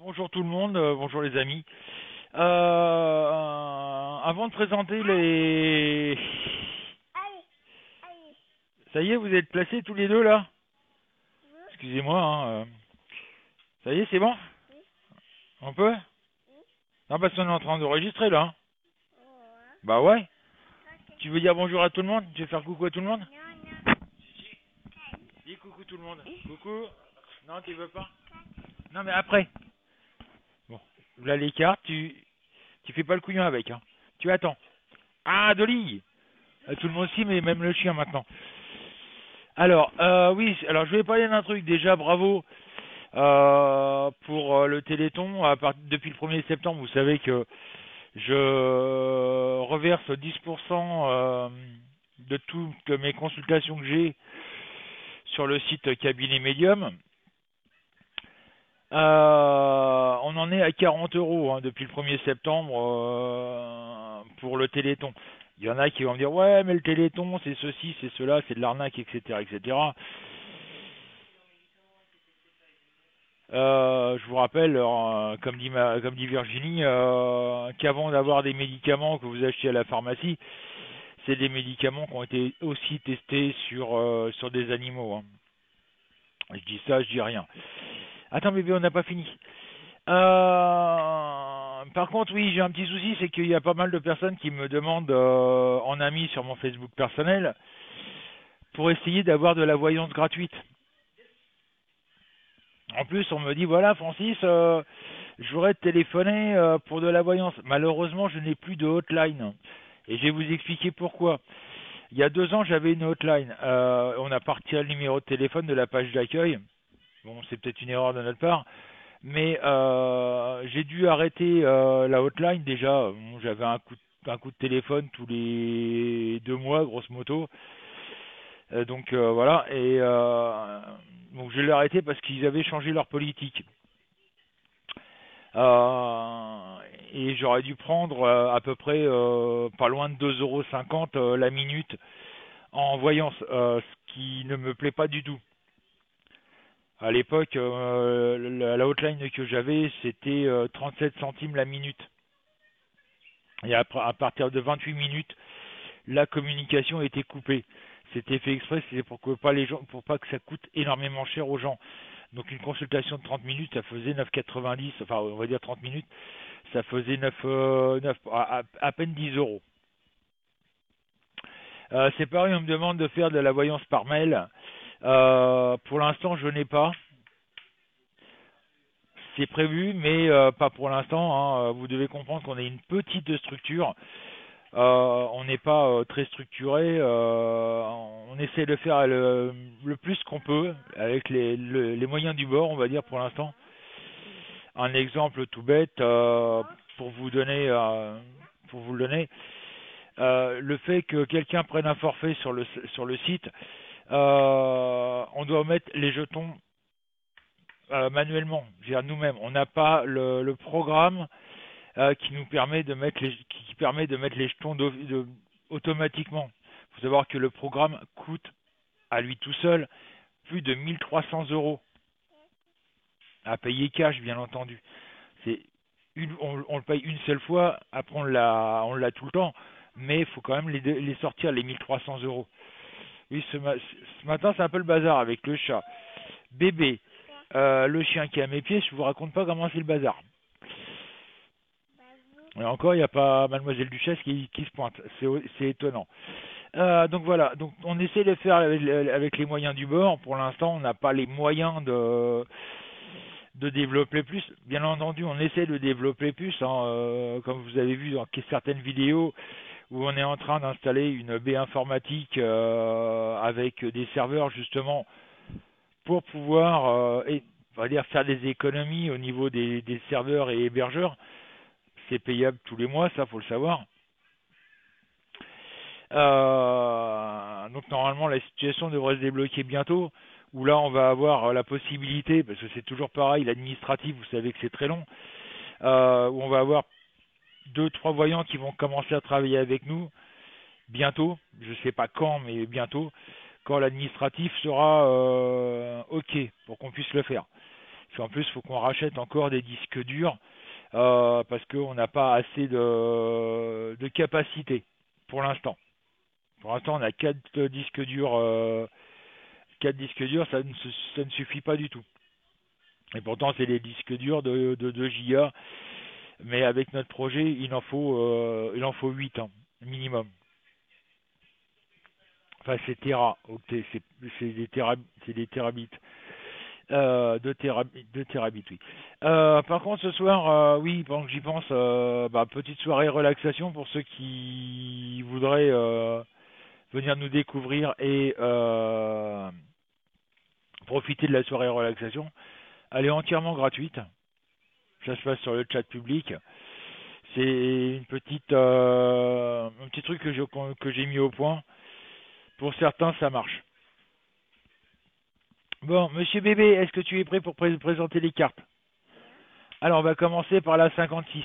Bonjour tout le monde, bonjour les amis. Avant de présenter les... Ça y est, vous êtes placés tous les deux là? Excusez-moi, hein, ça y est, c'est bon? On peut? Non, parce qu'on est en train d'enregistrer là, hein. Bah ouais. Tu veux dire bonjour à tout le monde? Tu veux faire coucou à tout le monde? Dis coucou tout le monde. Coucou. Non, tu veux pas? Non, mais après. Bon, là les cartes, tu fais pas le couillon avec, hein. Tu attends. Ah, Dolly! Tout le monde aussi, mais même le chien maintenant. Alors, oui, alors je vais parler d'un truc déjà, bravo pour le Téléthon. Depuis le 1er septembre, vous savez que je reverse 10% de toutes mes consultations que j'ai sur le site Cabinet Medium. On en est à 40 euros hein, depuis le 1er septembre pour le Téléthon. Il y en a qui vont me dire ouais mais le Téléthon c'est ceci, c'est cela, c'est de l'arnaque, etc. etc. Je vous rappelle, comme dit Virginie, qu'avant d'avoir des médicaments que vous achetez à la pharmacie, c'est des médicaments qui ont été aussi testés sur des animaux, hein. Je dis ça, je dis rien. Attends bébé, on n'a pas fini. Par contre, oui, j'ai un petit souci, c'est qu'il y a pas mal de personnes qui me demandent en ami sur mon Facebook personnel pour essayer d'avoir de la voyance gratuite. En plus, on me dit, voilà, Francis, je voudrais te téléphoner pour de la voyance. Malheureusement, je n'ai plus de hotline. Et je vais vous expliquer pourquoi. Il y a 2 ans, j'avais une hotline. On a parti le numéro de téléphone de la page d'accueil. Bon, c'est peut-être une erreur de notre part. Mais j'ai dû arrêter la hotline déjà. Bon, j'avais un coup de téléphone tous les 2 mois, grosso modo. Donc voilà. Et donc je l'ai arrêté parce qu'ils avaient changé leur politique. Euh, et j'aurais dû prendre à peu près pas loin de 2,50 € la minute en voyance, ce qui ne me plaît pas du tout. À l'époque, la hotline que j'avais, c'était 37 centimes la minute. Et après, à partir de 28 minutes, la communication était coupée. C'était fait exprès, c'est pour pas que ça coûte énormément cher aux gens. Donc une consultation de 30 minutes, ça faisait 9,90, enfin on va dire 30 minutes, ça faisait 9 à peine 10 euros. C'est pareil, on me demande de faire de la voyance par mail. Pour l'instant, je n'ai pas. C'est prévu, mais pas pour l'instant, hein. Vous devez comprendre qu'on est une petite structure. On n'est pas très structuré. On essaie de faire le plus qu'on peut avec les moyens du bord, on va dire pour l'instant. Un exemple tout bête pour vous donner, le donner. Le fait que quelqu'un prenne un forfait sur le site, on doit mettre les jetons manuellement, je veux dire nous-mêmes. On n'a pas le programme qui nous permet de mettre qui permet de mettre les jetons automatiquement. Il faut savoir que le programme coûte à lui tout seul plus de 1300 euros à payer cash, bien entendu. C'est on le paye une seule fois, après on l'a tout le temps, mais il faut quand même les sortir les 1300 euros. Oui, ce matin c'est un peu le bazar avec le chat, bébé, le chien qui est à mes pieds. Je vous raconte pas comment c'est le bazar. Et encore, il n'y a pas Mademoiselle Duchesse qui se pointe. C'est étonnant. Donc voilà, donc on essaie de faire avec les moyens du bord. Pour l'instant, on n'a pas les moyens de développer plus. Bien entendu, on essaie de développer plus, hein, comme vous avez vu dans certaines vidéos où on est en train d'installer une baie informatique avec des serveurs justement pour pouvoir on va dire faire des économies au niveau des serveurs et hébergeurs. C'est payable tous les mois, ça faut le savoir. Donc normalement la situation devrait se débloquer bientôt, où là on va avoir la possibilité, parce que c'est toujours pareil, l'administratif, vous savez que c'est très long, où on va avoir 2, 3 voyants qui vont commencer à travailler avec nous bientôt, je ne sais pas quand, mais bientôt, quand l'administratif sera OK pour qu'on puisse le faire. Parce qu'en plus, il faut qu'on rachète encore des disques durs parce qu'on n'a pas assez de capacité pour l'instant. Pour l'instant, on a 4 disques durs, ça ne suffit pas du tout. Et pourtant, c'est des disques durs de 2 gigas. Mais avec notre projet, il en faut 8 hein, minimum. Enfin, c'est Tera, octets, c'est des terabits. 2 terabits, oui. Par contre, ce soir, oui, pendant que j'y pense, petite soirée relaxation pour ceux qui voudraient venir nous découvrir et profiter de la soirée relaxation. Elle est entièrement gratuite. Ça se passe sur le chat public. C'est un petit truc que j'ai mis au point. Pour certains, ça marche. Bon, monsieur Bébé, est-ce que tu es prêt pour présenter les cartes? Alors, on va commencer par la 56.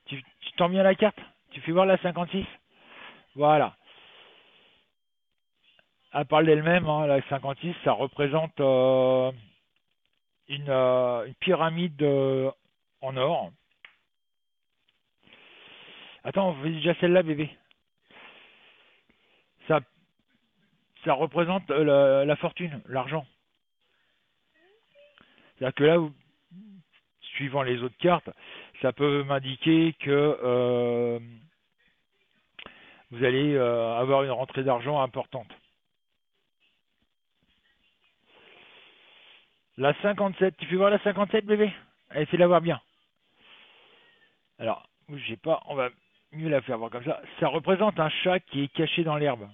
Tu tends bien la carte? Tu fais voir la 56? Voilà. Elle parle d'elle-même, hein, la 56, ça représente une pyramide en or. Attends, on fait déjà celle-là, bébé. Ça, ça représente la fortune, l'argent. C'est-à-dire que là, suivant les autres cartes, ça peut m'indiquer que vous allez avoir une rentrée d'argent importante. La 57, tu fais voir la 57, bébé? Allez, fais-la voir bien. Alors, bougez pas, on va mieux la faire voir comme ça. Ça représente un chat qui est caché dans l'herbe.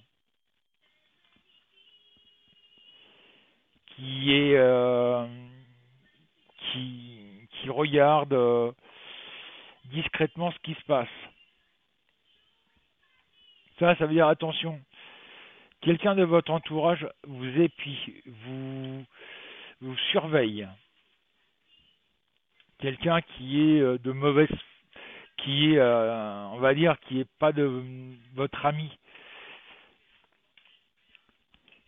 Qui est qui regarde discrètement ce qui se passe. Ça veut dire attention. Quelqu'un de votre entourage vous épie, vous surveille. Quelqu'un qui est de mauvaise, qui est, on va dire, qui est pas de votre ami,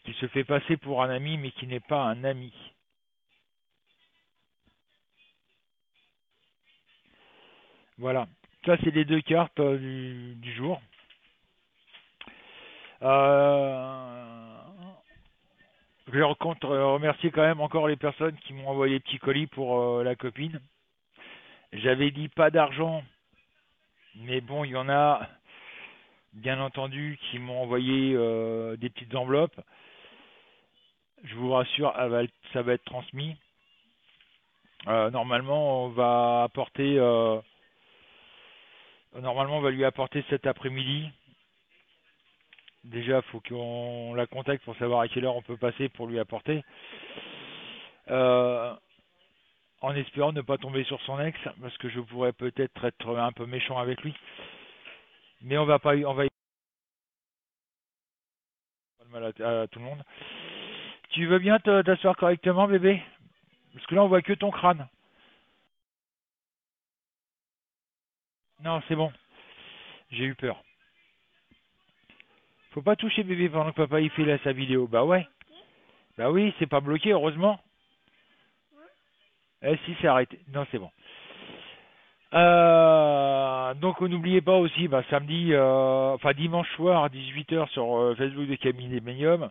qui se fait passer pour un ami mais qui n'est pas un ami. Voilà. Ça, c'est les 2 cartes du jour. Je compte remercier quand même encore les personnes qui m'ont envoyé des petits colis pour la copine. J'avais dit pas d'argent, mais bon, il y en a, bien entendu, qui m'ont envoyé des petites enveloppes. Je vous rassure, ça va être transmis. Normalement, on va lui apporter cet après-midi. Déjà, il faut qu'on la contacte pour savoir à quelle heure on peut passer pour lui apporter. En espérant ne pas tomber sur son ex, parce que je pourrais peut-être être un peu méchant avec lui. Mais on va y mal à tout le monde. Tu veux bien t'asseoir correctement, bébé? Parce que là, on voit que ton crâne. Non, c'est bon. J'ai eu peur. Faut pas toucher bébé pendant que papa il fait là sa vidéo. Bah ouais. Bah oui, c'est pas bloqué, heureusement. Eh si, c'est arrêté. Non, c'est bon. Donc n'oubliez pas aussi, samedi, enfin dimanche soir à 18h sur Facebook de Camille Medium,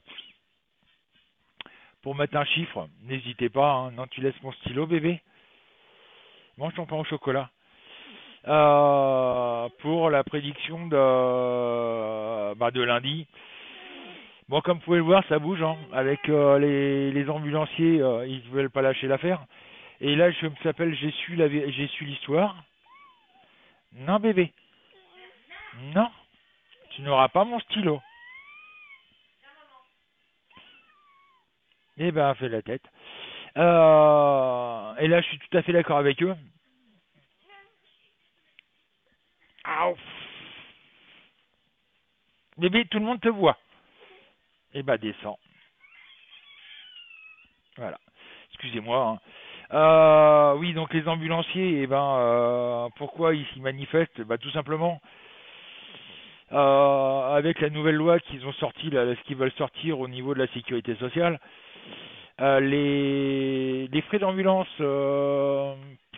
pour mettre un chiffre, n'hésitez pas, hein. Non, tu laisses mon stylo, bébé. Mange ton pain au chocolat. Pour la prédiction de lundi. Bon, comme vous pouvez le voir, ça bouge, hein, avec les ambulanciers, ils ne veulent pas lâcher l'affaire. Et là, je m'appelle, j'ai su l'histoire. Non, bébé. Non, tu n'auras pas mon stylo. Eh ben, fais la tête. Et là, je suis tout à fait d'accord avec eux. Ah, bébé, tout le monde te voit. Eh ben, descends. Voilà. Excusez-moi, hein. Oui, donc les ambulanciers, pourquoi ils s'y manifestent? Tout simplement, avec la nouvelle loi qu'ils ont sortie, là, ce qu'ils veulent sortir au niveau de la sécurité sociale, les frais d'ambulance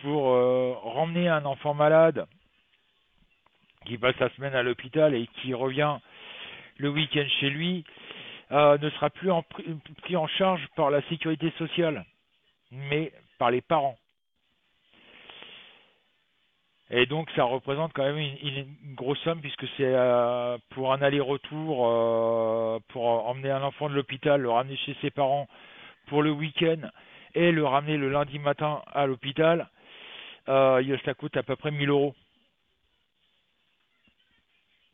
pour ramener un enfant malade qui passe la semaine à l'hôpital et qui revient le week-end chez lui ne sera plus pris en charge par la sécurité sociale, mais par les parents. Et donc ça représente quand même une grosse somme puisque c'est pour un aller-retour, pour emmener un enfant de l'hôpital, le ramener chez ses parents pour le week-end et le ramener le lundi matin à l'hôpital, ça coûte à peu près 1 000 euros.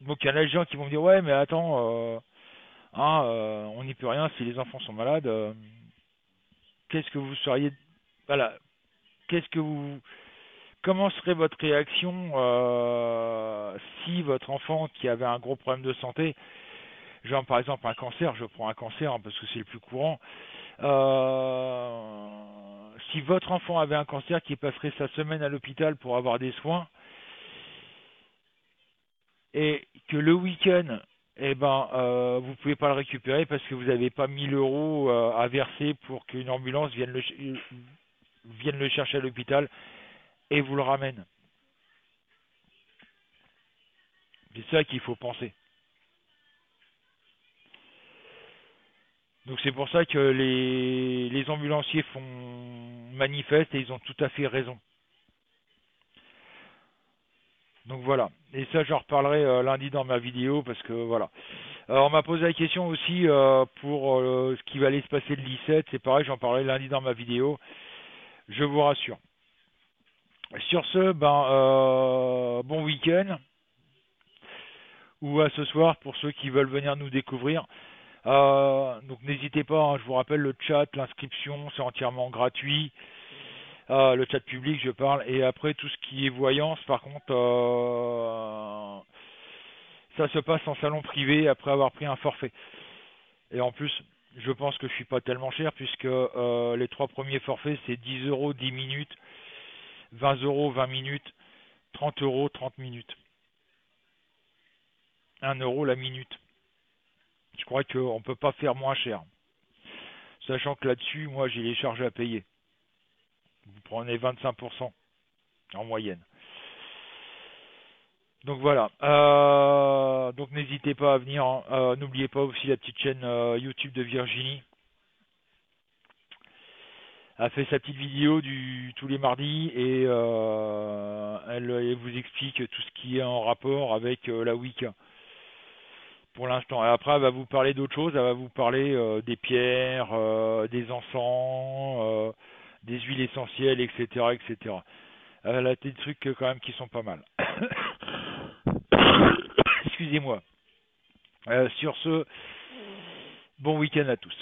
Donc il y en a des gens qui vont me dire ouais mais attends, on n'y peut rien si les enfants sont malades. Qu'est-ce que vous seriez, voilà, qu'est-ce que vous, comment serait votre réaction si votre enfant qui avait un gros problème de santé, genre par exemple un cancer, je prends un cancer hein, parce que c'est le plus courant, si votre enfant avait un cancer qui passerait sa semaine à l'hôpital pour avoir des soins et que le week-end, vous pouvez pas le récupérer parce que vous n'avez pas 1 000 euros à verser pour qu'une ambulance vienne le chercher à l'hôpital et vous le ramène. C'est ça qu'il faut penser. Donc c'est pour ça que les ambulanciers font manifeste et ils ont tout à fait raison. Donc voilà. Et ça j'en reparlerai lundi dans ma vidéo parce que voilà. On m'a posé la question aussi pour ce qui va aller se passer le 17. C'est pareil, j'en parlerai lundi dans ma vidéo. Je vous rassure. Sur ce, bon week-end ou à ce soir pour ceux qui veulent venir nous découvrir. Donc n'hésitez pas, hein, je vous rappelle le chat, l'inscription, c'est entièrement gratuit. Le chat public, je parle. Et après tout ce qui est voyance, par contre, ça se passe en salon privé après avoir pris un forfait. Et en plus, je pense que je suis pas tellement cher puisque les 3 premiers forfaits c'est 10 euros 10 minutes, 20 euros 20 minutes, 30 euros 30 minutes, 1 € la minute. Je crois qu'on ne peut pas faire moins cher. Sachant que là-dessus, moi, j'ai les charges à payer. Vous prenez 25% en moyenne. Donc voilà. Donc n'hésitez pas à venir. Hein. N'oubliez pas aussi la petite chaîne YouTube de Virginie. Elle fait sa petite vidéo tous les mardis et elle vous explique tout ce qui est en rapport avec la Wicca. Pour l'instant. Et après, elle va vous parler d'autres choses. Elle va vous parler des pierres, des encens, des huiles essentielles, etc., etc. Elle a des trucs quand même qui sont pas mal. Excusez-moi. Sur ce, bon week-end à tous.